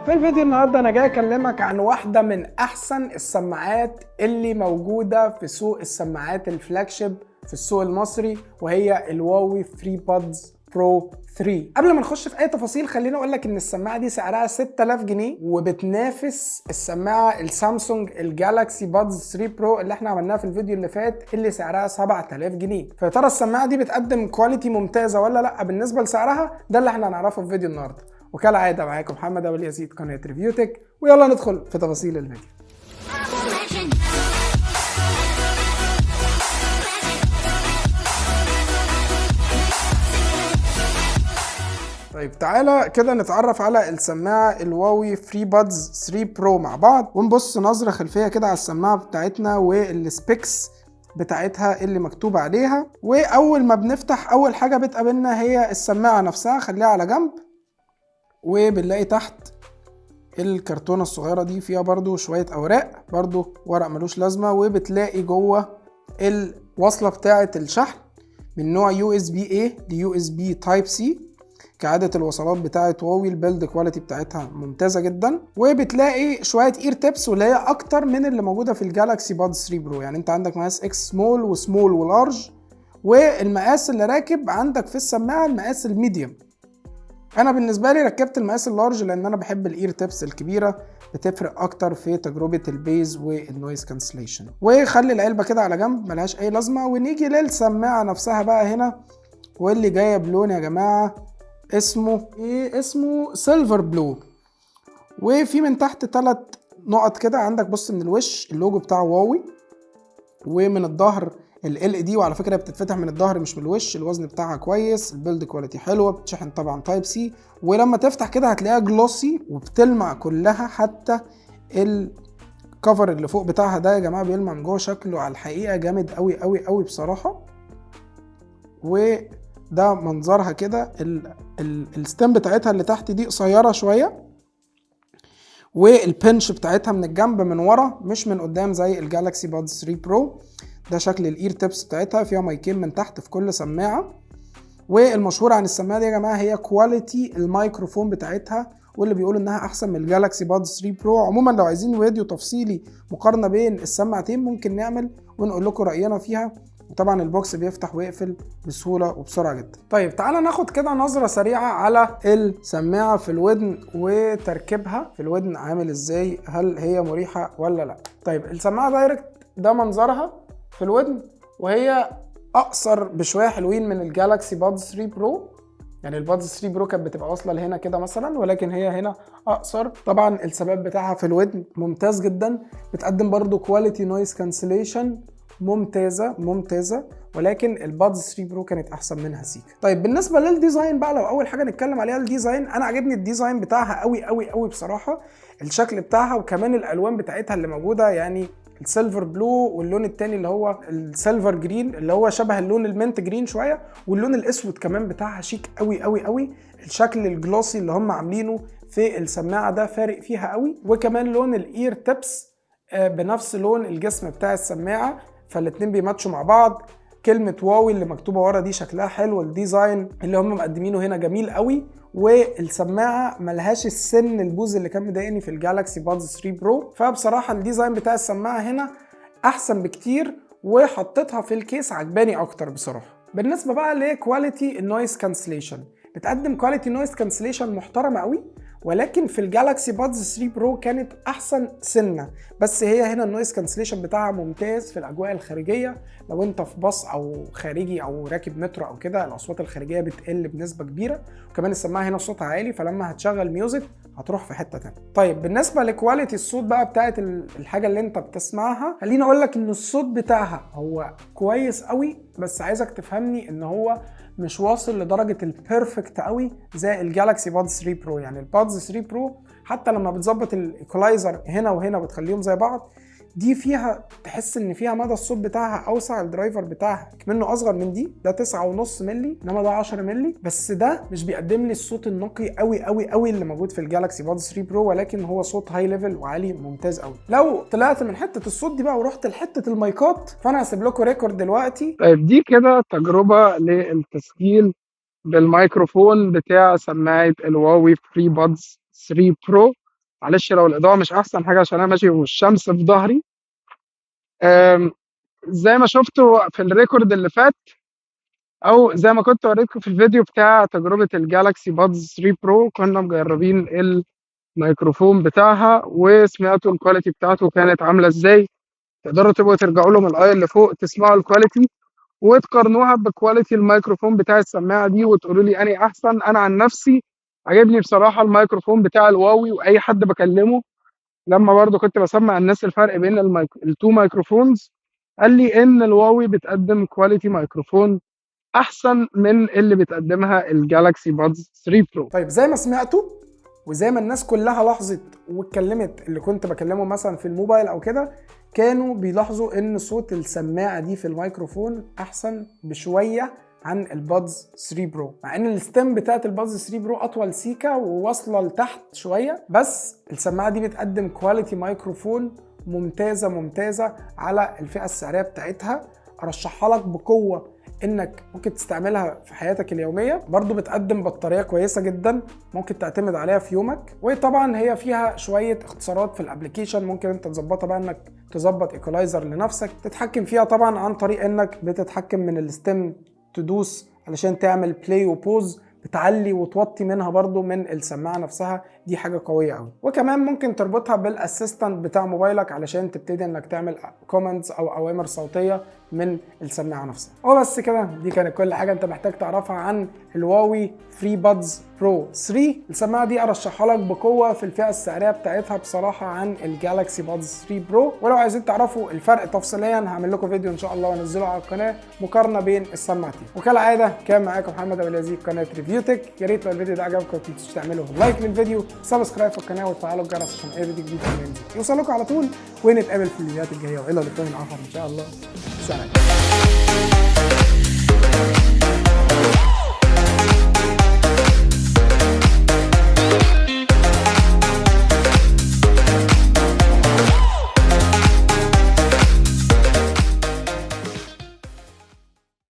في الفيديو النهارده انا جاي اكلمك عن واحده من احسن السماعات اللي موجوده في سوق السماعات الفلاجشيب في السوق المصري، وهي الواوي فري بادز برو 3. قبل ما نخش في اي تفاصيل خليني اقول لك ان السماعه دي سعرها 6000 جنيه وبتنافس السماعه السامسونج الجالاكسي بادز 3 برو اللي احنا عملناها في الفيديو اللي فات اللي سعرها 7000 جنيه. فيا ترى السماعه دي بتقدم كواليتي ممتازه ولا لا بالنسبه لسعرها؟ ده اللي احنا هنعرفه في فيديو النهارده. وكالعاده معاكم محمد ابو اليزيد، قناه ريفيو تك، ويلا ندخل في تفاصيل الفيديو. طيب تعالى كده نتعرف على السماعه الواوي فري بادز 3 برو مع بعض، ونبص نظره خلفيه كده على السماعه بتاعتنا والسبيكس بتاعتها اللي مكتوب عليها. واول ما بنفتح اول حاجه بتقابلنا هي السماعه نفسها، خليها على جنب. وبنلاقي تحت الكرتونة الصغيرة دي فيها برضو شوية أوراق، برضو ورق ملوش لازمة. وبتلاقي جوه الوصلة بتاعة الشحن من نوع USB-A ل USB Type-C. كعادة الوصلات بتاعة واوي البيلد كواليتي بتاعتها ممتازة جدا. وبتلاقي شوية اير تيبس، واللي هي أكتر من اللي موجودة في الجالاكسي باد 3 برو. يعني أنت عندك مقاس اكس سمول وسمول ولارج، والمقاس اللي راكب عندك في السماعة المقاس الميديوم. انا بالنسبه لي ركبت المقاس اللارج لان انا بحب الاير تيبس الكبيره، بتفرق اكتر في تجربه البيز والنويز كانسليشن. وخلي العلبه كده على جنب ملهاش اي لازمه، ونيجي للسماعه نفسها بقى هنا. واللي جايه بلون يا جماعه اسمه ايه؟ اسمه سيلفر بلو. وفي من تحت 3 نقط كده. عندك بص من الوش اللوجو بتاع واوي، ومن الظهر LED. وعلى فكره بتتفتح من الظهر مش من الوش. الوزن بتاعها كويس، البيلد كواليتي حلوه، بتشحن طبعا تايب سي. ولما تفتح كده هتلاقيها جلوسي وبتلمع كلها، حتى الكفر اللي فوق بتاعها ده يا جماعه بيلمع من جوه. شكله على الحقيقه جامد قوي قوي قوي بصراحه. وده منظرها كده. الستيم بتاعتها اللي تحت دي قصيره شويه، والبنش بتاعتها من الجنب من ورا مش من قدام زي الجالاكسي بادز 3 برو. ده شكل الاير تيبس بتاعتها، فيها مايكين من تحت في كل سماعه. والمشهور عن السماعه دي يا جماعه هي كواليتي الميكروفون بتاعتها، واللي بيقولوا انها احسن من الجالاكسي بادز 3 برو. عموما لو عايزين فيديو تفصيلي مقارنه بين السماعتين ممكن نعمل ونقول لكم راينا فيها. وطبعا البوكس بيفتح ويقفل بسهوله وبسرعه جدا. طيب تعالى ناخد كده نظره سريعه على السماعه في الودن وتركيبها في الودن عامل ازاي، هل هي مريحه ولا لا. طيب السماعه دايركت ده منظرها في الودن، وهي اقصر بشويه حلوين من الجالاكسي بادز 3 برو. يعني البادز 3 برو كانت بتبقى واصله لهنا كده مثلا، ولكن هي هنا اقصر. طبعا الثبات بتاعها في الودن ممتاز جدا، بتقدم برضو كواليتي نويز كانسليشن ممتازه. ولكن البادز 3 برو كانت احسن منها سيكا. طيب بالنسبه للديزاين بقى، لو اول حاجه نتكلم عليها الديزاين، انا عجبني الديزاين بتاعها قوي قوي قوي بصراحه. الشكل بتاعها وكمان الالوان بتاعتها اللي موجوده، يعني السيلفر بلو، واللون التاني اللي هو السيلفر جرين اللي هو شبه اللون المنت جرين شويه، واللون الاسود كمان بتاعها شيك قوي قوي قوي. الشكل الجلوسي اللي هم عاملينه في السماعه ده فارق فيها قوي. وكمان لون الاير تيبس بنفس لون الجسم بتاع السماعه، فالاتنين بيماتشوا مع بعض. كلمة واوي اللي مكتوبة ورا دي شكلها حلو، الديزاين اللي هم مقدمينه هنا جميل قوي. والسماعة ملهاش السن البوز اللي كان مضايقني في الجالاكسي بادز 3 برو. فبصراحة الديزاين بتاع السماعة هنا احسن بكتير، وحطيتها في الكيس عجباني اكتر بصراحة. بالنسبة بقى لكواليتي النويز كانسليشن، بتقدم كواليتي نويز كانسليشن محترمة قوي. ولكن في الجالاكسي بادز 3 برو كانت احسن سنه. بس هي هنا النويز كانسليشن بتاعها ممتاز في الاجواء الخارجيه. لو انت في باص او خارجي او راكب مترو او كده، الاصوات الخارجيه بتقل بنسبه كبيره. وكمان السماعه هنا صوتها عالي، فلما هتشغل ميوزك هتروح في حته تانية. طيب بالنسبه لكواليتي الصوت بقى بتاعت الحاجه اللي انت بتسمعها، خليني اقول لك ان الصوت بتاعها هو كويس قوي، بس عايزك تفهمني ان هو مش واصل لدرجه البيرفكت قوي زي الجالاكسي بادز 3 برو. يعني البادز 3 برو حتى لما بتظبط الايكولايزر هنا وهنا بتخليهم زي بعض، دي فيها تحس ان فيها مدى الصوت بتاعها اوسع. الدرايفر بتاعها منه اصغر من دي، ده 9.5 مللي انما ده 10 مللي. بس ده مش بيقدم لي الصوت النقي قوي قوي قوي اللي موجود في الجالاكسي بادز 3 برو، ولكن هو صوت هاي ليفل وعالي ممتاز قوي. لو طلعت من حته الصوت دي بقى ورحت لحته المايكات، فانا هسيب لكم ريكورد دلوقتي. طيب دي كده تجربه للتسجيل بالميكروفون بتاع سماعه الواوي فري بادز 3 برو. معلش لو الاضاءه مش احسن حاجه عشان انا ماشي والشمس في ظهري. زي ما شفتوا في الريكورد اللي فات، او زي ما كنت وريتكم في الفيديو بتاع تجربه الجالكسي بادز 3 برو، كنا مجربين الميكروفون بتاعها وسمعتوا الكواليتي بتاعته كانت عامله ازاي. تقدروا تبقوا ترجعوا له من الاي اللي فوق تسمعوا الكواليتي وتقارنوها بكواليتي الميكروفون بتاع السماعه دي وتقولوا لي اني احسن. انا عن نفسي عجبني بصراحه الميكروفون بتاع الواوي، واي حد بكلمه لما برضو كنت بسمع الناس الفرق بين التو مايكروفونز قال لي ان الواوي بتقدم كواليتي ميكروفون احسن من اللي بتقدمها الجالاكسي بادز 3 برو. طيب زي ما سمعتوا وزي ما الناس كلها لاحظت واتكلمت، اللي كنت بكلمه مثلا في الموبايل او كده كانوا بيلاحظوا ان صوت السماعه دي في الميكروفون احسن بشويه عن البادز 3 برو، مع ان الستيم بتاعت البادز 3 برو اطول سيكا وواصله لتحت شويه، بس السماعه دي بتقدم كواليتي ميكروفون ممتازه على الفئه السعريه بتاعتها. ارشحها لك بقوه انك ممكن تستعملها في حياتك اليوميه. برضو بتقدم بطاريه كويسه جدا ممكن تعتمد عليها في يومك، وطبعا هي فيها شويه اختصارات في الابلكيشن ممكن انت تظبطها بقى، انك تظبط ايكولايزر لنفسك تتحكم فيها طبعا عن طريق انك بتتحكم من الستيم تدوس علشان تعمل بلاي وبوز، بتعلي وتوطي منها برضو من السماعه نفسها، دي حاجه قويه قوي. وكمان ممكن تربطها بالاسيستنت بتاع موبايلك علشان تبتدي انك تعمل كوماندز او اوامر صوتيه من السماعه نفسها. وبس كده، دي كانت كل حاجه انت محتاج تعرفها عن الواوي فري بادز برو 3. السماعه دي ارشحها لك بقوه في الفئه السعريه بتاعتها بصراحه عن الجالاكسي بادز 3 برو. ولو عايزين تعرفوا الفرق تفصيليا هعمل لكم فيديو ان شاء الله وانزله على القناه مقارنه بين السماعتين. وكالعاده كان معاكم محمد ابو اليزيد قناه ريفيوتك. يا ريت لو الفيديو ده عجبكم ما تنسوش تعملوا لايك للفيديو، سبسكرايب في القناه وتفعلوا الجرس عشان اي فيديو جديد ينزل يوصلكم على طول. ونتقابل في الفيديوهات الجايه والى لقاء اخر ان شاء الله. سلام.